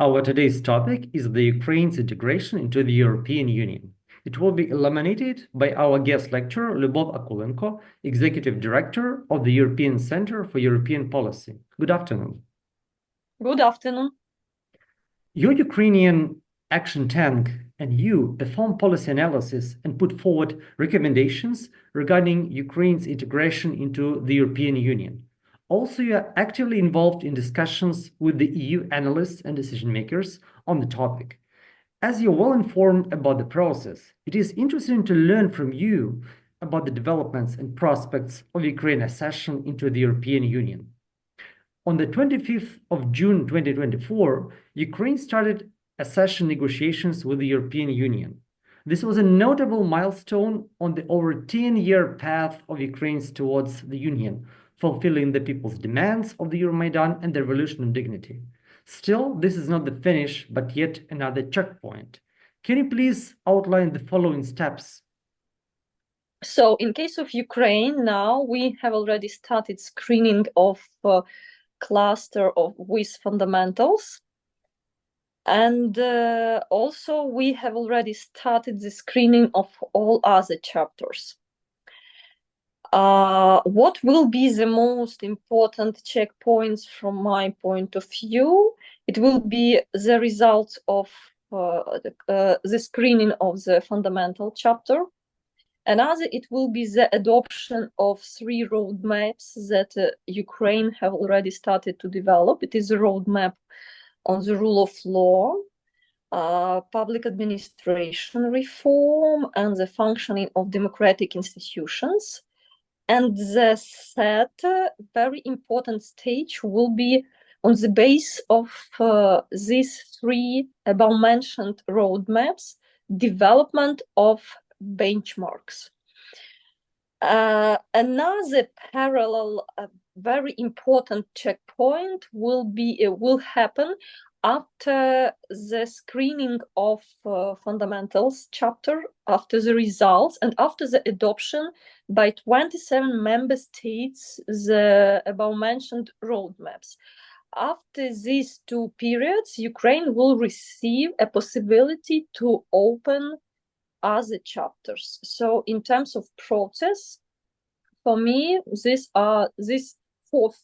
Our today's topic is the Ukraine's integration into the European Union. It will be illuminated by our guest lecturer, Liubov Akulenko, Executive Director of the European Center for European Policy. Good afternoon. Good afternoon. Your Ukrainian action tank and you perform policy analysis and put forward recommendations regarding Ukraine's integration into the European Union. Also, you are actively involved in discussions with the EU analysts and decision makers on the topic. As you're well informed about the process, it is interesting to learn from you about the developments and prospects of Ukraine's accession into the European Union. On the 25th of June 2024, Ukraine started accession negotiations with the European Union. This was a notable milestone on the over 10-year path of Ukraine towards the Union, fulfilling the people's demands of the Euromaidan and the Revolution of Dignity. Still, this is not the finish, but yet another checkpoint. Can you please outline the following steps? So in case of Ukraine, now we have already started screening of cluster with fundamentals. And also we have already started the screening of all other chapters. What will be the most important checkpoints from my point of view? It will be the results of the screening of the fundamental chapter. Another, it will be the adoption of 3 roadmaps that Ukraine have already started to develop. It is a roadmap on the rule of law, public administration reform, and the functioning of democratic institutions. And the third, very important stage will be on the base of these 3 above-mentioned roadmaps, development of benchmarks. Another parallel, very important checkpoint will happen after the screening of fundamentals chapter, after the results, and after the adoption by 27 member states the above-mentioned roadmaps. After these 2 periods, Ukraine will receive a possibility to open other chapters. So in terms of process, for me, these 4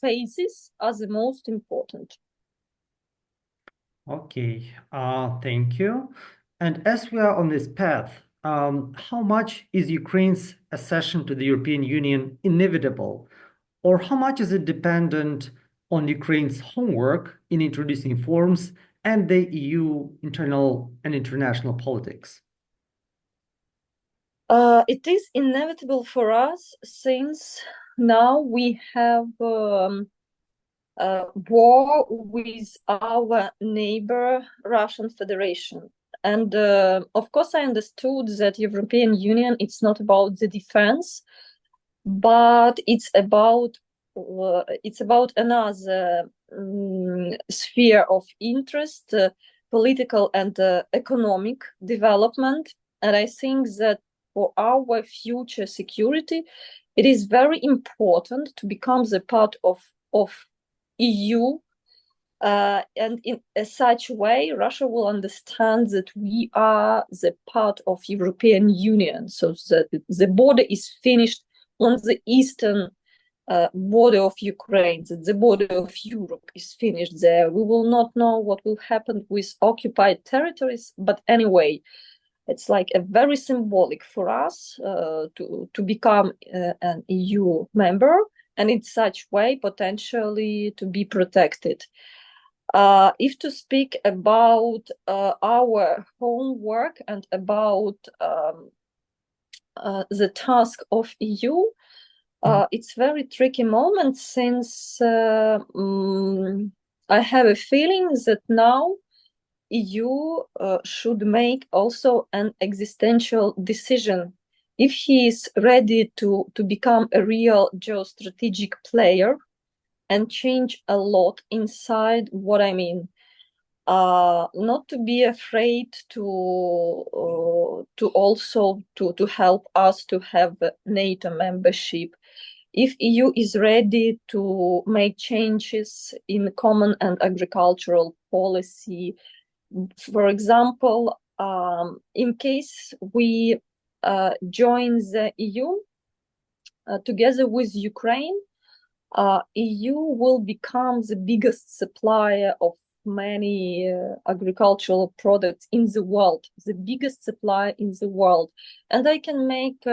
phases are the most important. Okay, thank you. And as we are on this path, how much is Ukraine's accession to the European Union inevitable, or how much is it dependent on Ukraine's homework in introducing reforms and the EU internal and international politics? It is inevitable for us since now we have war with our neighbor Russian Federation. And of course, I understood that European Union, it's not about the defense, but it's about another sphere of interest, political and economic development. And I think that for our future security, it is very important to become the part of EU, and in such way, Russia will understand that we are the part of European Union, so that the border is finished on the eastern border of Ukraine, that the border of Europe is finished there. We will not know what will happen with occupied territories, but anyway, it's like a very symbolic for us to become an EU member, and in such way potentially to be protected. If to speak about our homework and about the task of EU, it's very tricky moment since I have a feeling that now EU should make also an existential decision if he is ready to become a real geostrategic player and change a lot inside. What I mean, not to be afraid to also to help us to have NATO membership. If EU is ready to make changes in common and agricultural policy. For example, in case we join the EU together with Ukraine, EU will become the biggest supplier of many agricultural products in the world, the biggest supplier in the world. And I can make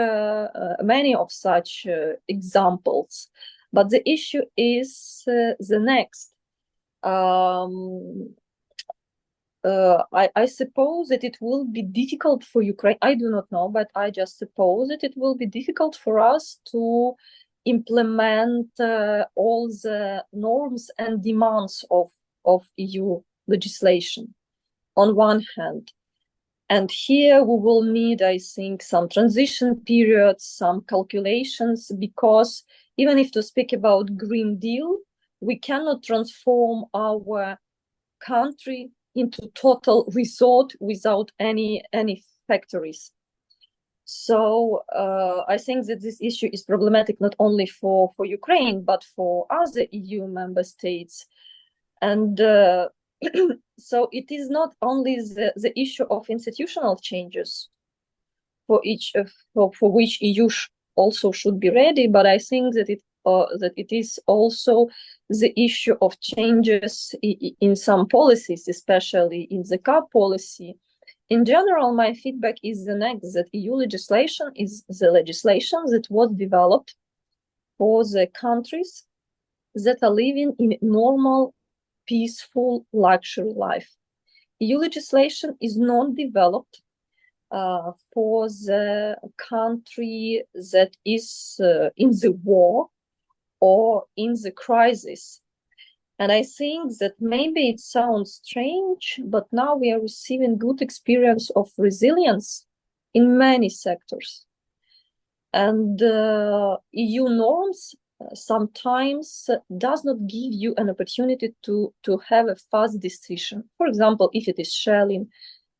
many of such examples. But the issue is the next. I suppose that it will be difficult for Ukraine. I do not know, but I just suppose that it will be difficult for us to implement all the norms and demands of EU legislation on one hand. And here we will need, I think, some transition periods, some calculations, because even if to speak about Green Deal, we cannot transform our country into total resort without any factories. So I think that this issue is problematic not only for Ukraine, but for other EU member states. And so it is not only the issue of institutional changes for which EU also should be ready, but I think that it is also the issue of changes in some policies, especially in the CAP policy. In general, my feedback is the next, that EU legislation is the legislation that was developed for the countries that are living in normal, peaceful luxury life. EU legislation is not developed for the country that is in the war or in the crisis. And I think that maybe it sounds strange, but now we are receiving good experience of resilience in many sectors. And EU norms sometimes does not give you an opportunity to have a fast decision. For example, if it is shelling,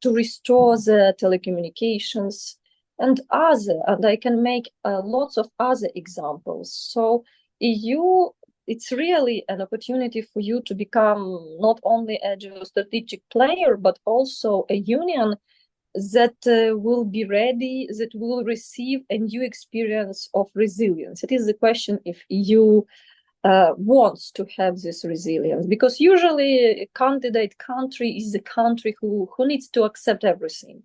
to restore the telecommunications and I can make lots of other examples. So EU, it's really an opportunity for you to become not only a geostrategic player, but also a union that will be ready, that will receive a new experience of resilience. It is the question if EU wants to have this resilience, because usually a candidate country is the country who needs to accept everything.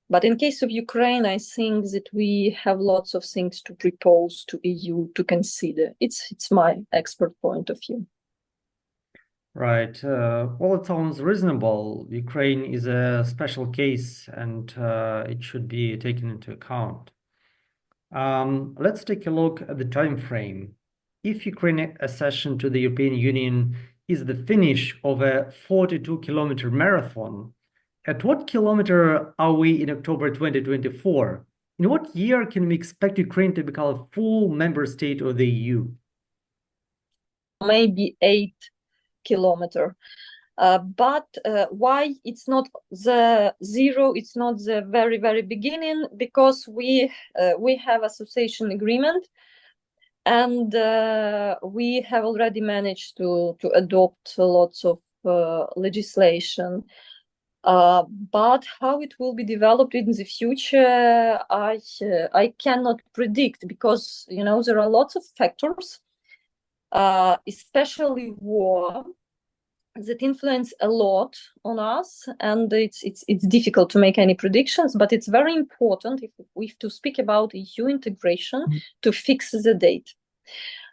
But in case of Ukraine, I think that we have lots of things to propose to EU to consider. It's my expert point of view. Right. Well, it sounds reasonable. Ukraine is a special case, and it should be taken into account. Let's take a look at the time frame. If Ukraine's accession to the European Union is the finish of a 42-kilometer marathon, at what kilometer are we in October 2024? In what year can we expect Ukraine to become a full member state of the EU? Maybe 8 kilometer. But why it's not the zero, it's not the very, very beginning, because we have association agreement, and we have already managed to adopt lots of legislation. But how it will be developed in the future, I cannot predict, because there are lots of factors, especially war, that influence a lot on us, and it's difficult to make any predictions. But it's very important, if to speak about EU integration, to fix the date,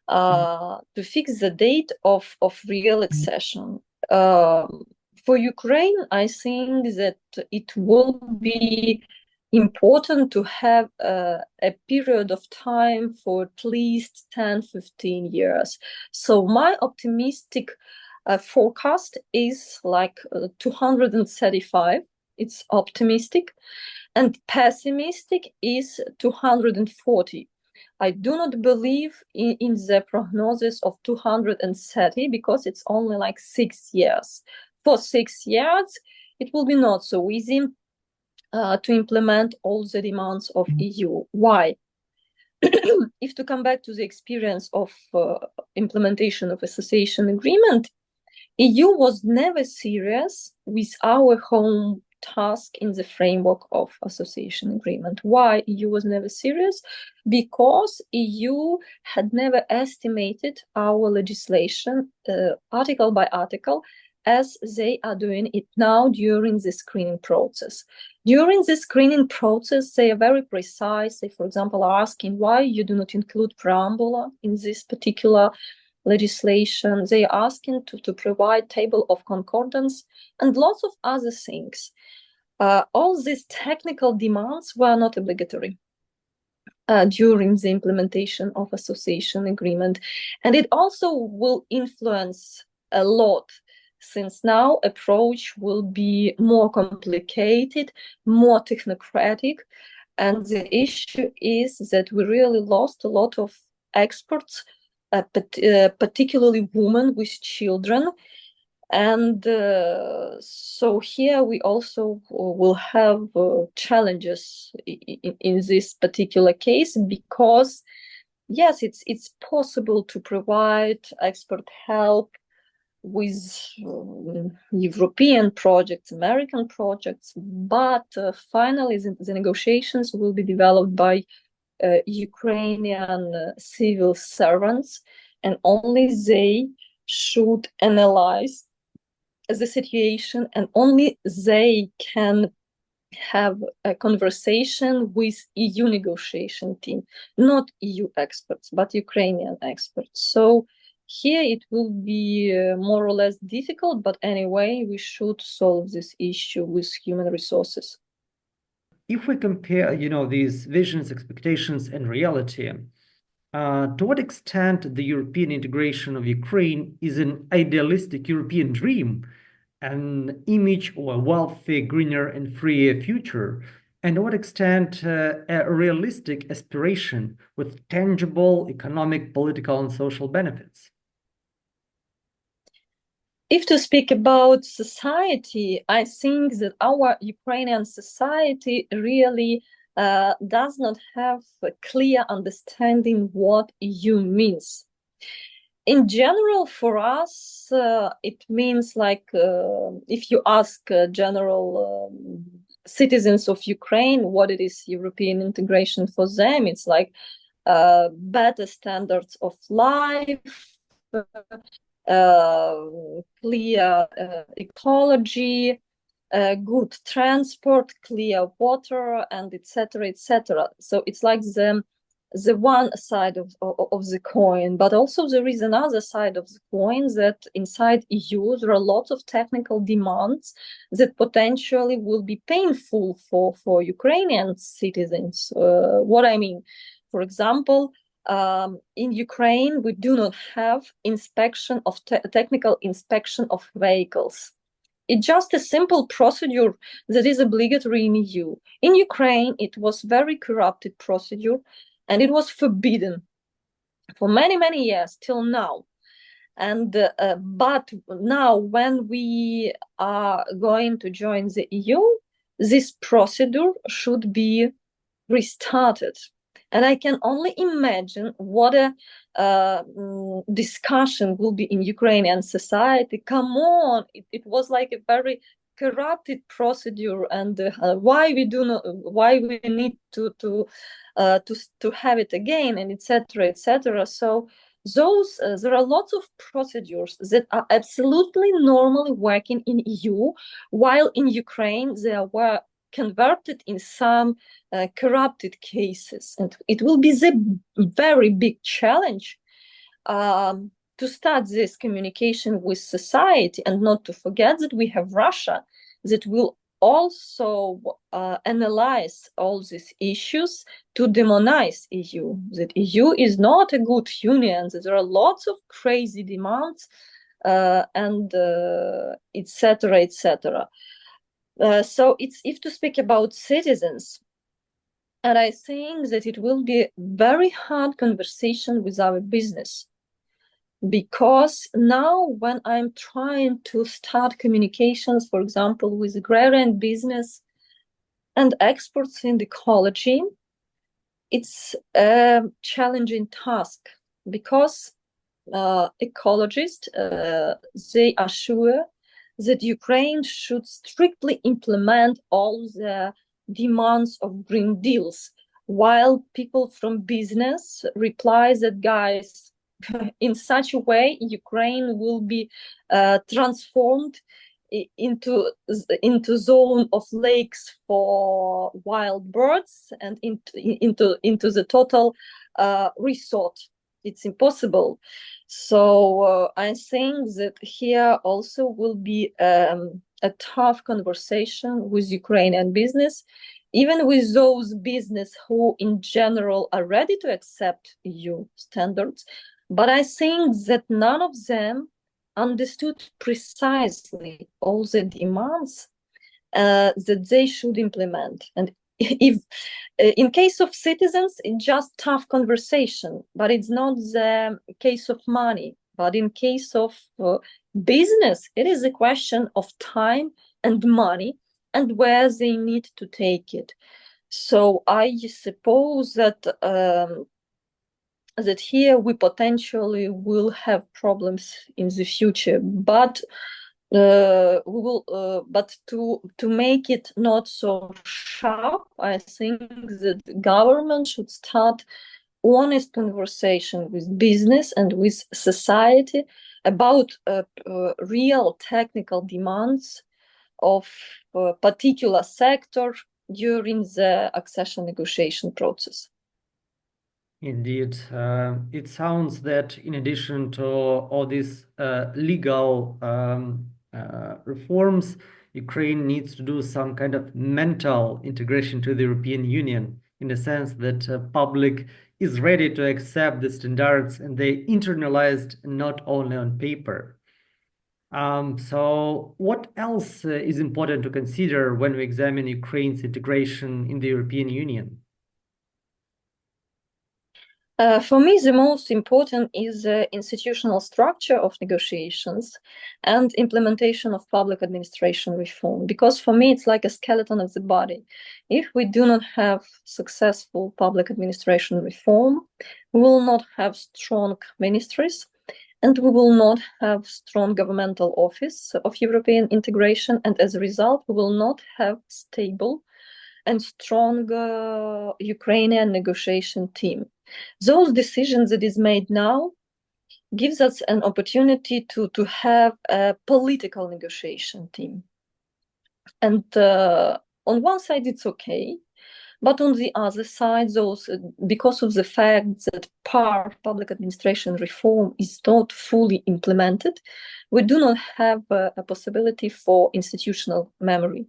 to fix the date of real accession. For Ukraine, I think that it will be important to have a period of time for at least 10-15 years. So my optimistic forecast is like 235. It's optimistic, and pessimistic is 240. I do not believe in the prognosis of 230, because it's only like 6 years. For 6 years, it will be not so easy to implement all the demands of EU. Why? If to come back to the experience of implementation of association agreement, EU was never serious with our home task in the framework of association agreement. Why EU was never serious? Because EU had never estimated our legislation article by article as they are doing it now during the screening process. During the screening process, they are very precise. They, for example, are asking why you do not include preamble in this particular legislation. They are asking to provide table of concordance and lots of other things. All these technical demands were not obligatory during the implementation of association agreement. And it also will influence a lot, since now approach will be more complicated, more technocratic. And the issue is that we really lost a lot of experts, particularly women with children. And so here we also will have challenges in this particular case, because yes, it's possible to provide expert help with European projects, American projects, but finally the negotiations will be developed by Ukrainian civil servants, and only they should analyze the situation, and only they can have a conversation with EU negotiation team, not EU experts, but Ukrainian experts. So here it will be more or less difficult, but anyway, we should solve this issue with human resources. If we compare, these visions, expectations, and reality, to what extent the European integration of Ukraine is an idealistic European dream, an image of a wealthy, greener, and freer future, and to what extent a realistic aspiration with tangible economic, political, and social benefits? If to speak about society, I think that our Ukrainian society really does not have a clear understanding what EU means. In general, for us, it means like if you ask general citizens of Ukraine what it is European integration for them, it's like better standards of life, clear ecology, good transport, clear water, and etc., etc. So it's like the one side of the coin, but also there is another side of the coin, that inside EU there are lots of technical demands that potentially will be painful for Ukrainian citizens. What I mean, for example, in Ukraine, we do not have inspection of technical inspection of vehicles. It's just a simple procedure that is obligatory in EU. In Ukraine, it was very corrupted procedure, and it was forbidden for many, many years till now. And but now, when we are going to join the EU, this procedure should be restarted. And I can only imagine what a discussion will be in Ukrainian society. Come on, it was like a very corrupted procedure, and why we need to have it again, and etc., etc. So those there are lots of procedures that are absolutely normally working in EU, while in Ukraine they were converted in some corrupted cases. And it will be the very big challenge to start this communication with society, and not to forget that we have Russia that will also analyze all these issues to demonize EU, that EU is not a good union, that there are lots of crazy demands, and etc., etc. So it's if to speak about citizens, and I think that it will be a very hard conversation with our business, because now when I'm trying to start communications, for example, with agrarian business and experts in ecology, it's a challenging task, because ecologists, they assure that Ukraine should strictly implement all the demands of Green Deals, while people from business reply that, guys, in such a way, Ukraine will be transformed into zone of lakes for wild birds and into the total resort. It's impossible. So I think that here also will be a tough conversation with Ukrainian business, even with those business who in general are ready to accept EU standards. But I think that none of them understood precisely all the demands that they should implement. And if in case of citizens, it's just tough conversation, but it's not the case of money. But in case of business, it is a question of time and money and where they need to take it. So I suppose that that here we potentially will have problems in the future, but we will. But to make it not so sharp, I think that the government should start honest conversation with business and with society about real technical demands of a particular sector during the accession negotiation process. Indeed, it sounds that in addition to all these legal reforms, Ukraine needs to do some kind of mental integration to the European Union, in the sense that public is ready to accept the standards and they internalized not only on paper. So what else is important to consider when we examine Ukraine's integration in the European Union? For me, the most important is the institutional structure of negotiations and implementation of public administration reform, because for me, it's like a skeleton of the body. If we do not have successful public administration reform, we will not have strong ministries, and we will not have strong governmental office of European integration, and as a result, we will not have stable and strong Ukrainian negotiation team. Those decisions that is made now gives us an opportunity to have a political negotiation team. And on one side, it's okay. But on the other side, those, because of the fact that public administration reform is not fully implemented, we do not have a possibility for institutional memory,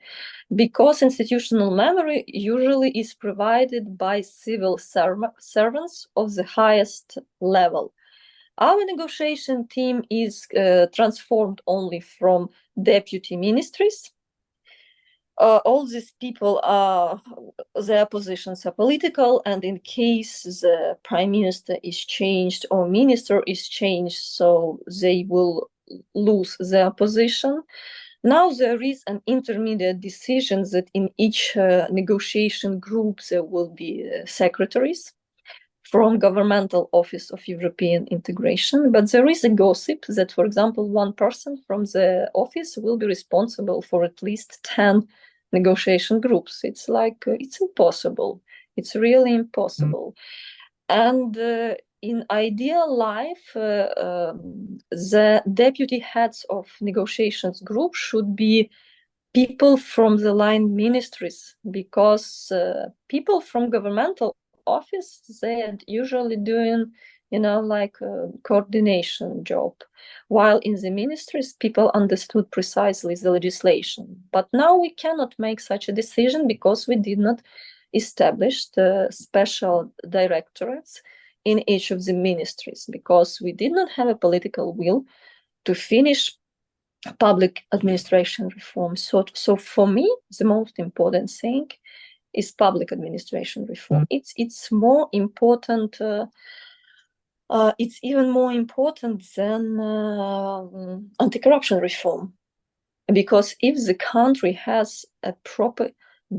because institutional memory usually is provided by civil servants of the highest level. Our negotiation team is transformed only from deputy ministries. All these people their positions are political, and in case the prime minister is changed or minister is changed, so they will lose their position. Now there is an intermediate decision that in each negotiation group there will be secretaries from governmental office of European integration, but there is a gossip that, for example, one person from the office will be responsible for at least 10 negotiation groups. It's like, it's impossible. It's really impossible. And in ideal life, the deputy heads of negotiations group should be people from the line ministries, because people from governmental office, they are usually doing, like a coordination job, while in the ministries, people understood precisely the legislation. But now we cannot make such a decision because we did not establish the special directorates in each of the ministries, because we did not have a political will to finish public administration reform. So for me, the most important thing is public administration reform. It's more important. It's even more important than anti-corruption reform, because if the country has a proper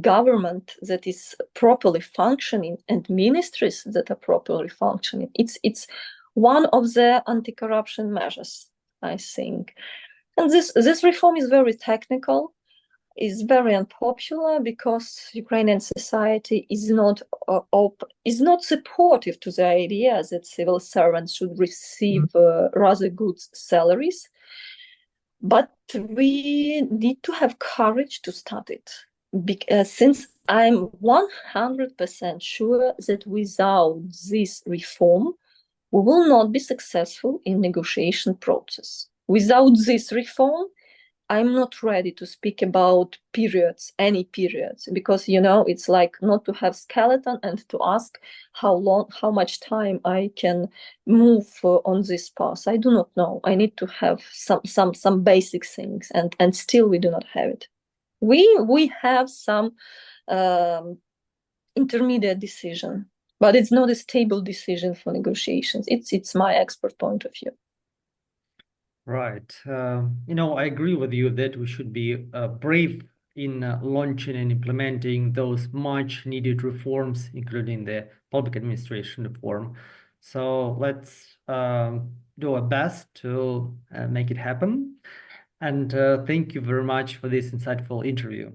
government that is properly functioning and ministries that are properly functioning, it's one of the anti-corruption measures, I think. And this reform is very technical, is very unpopular because Ukrainian society is not supportive to the idea that civil servants should receive rather good salaries. But we need to have courage to start it, because since I'm 100% sure that without this reform, we will not be successful in negotiation process. Without this reform, I'm not ready to speak about periods, any periods, because, you know, it's like not to have skeleton and to ask how much time I can move on this path. I do not know. I need to have some basic things, and still we do not have it. We have some intermediate decision, but it's not a stable decision for negotiations. It's my expert point of view. Right. You know, I agree with you that we should be brave in launching and implementing those much needed reforms, including the public administration reform. So let's do our best to make it happen. And thank you very much for this insightful interview.